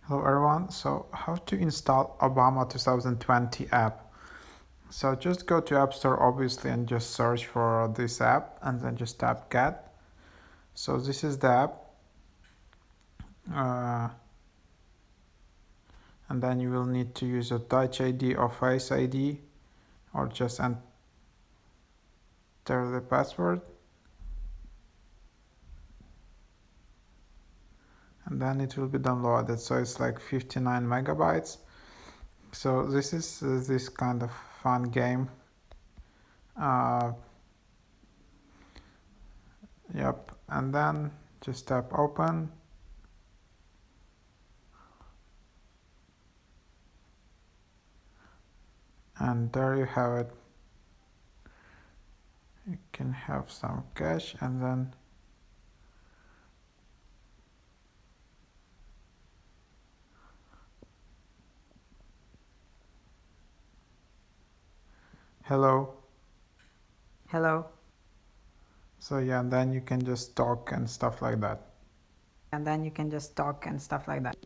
Hello everyone, so how to install Obama 2020 app. So just go to App Store obviously and just search for this app and then just tap get. So this is the app uh, and then you will need to use a Touch ID or Face ID or just enter the password and then it will be downloaded. So it's like 59 megabytes. So this is this kind of fun game. Yep, and then just tap open. And there you have it. You can have some cash and then hello. Hello. So yeah, and then you can just talk and stuff like that. And then you can just talk and stuff like that.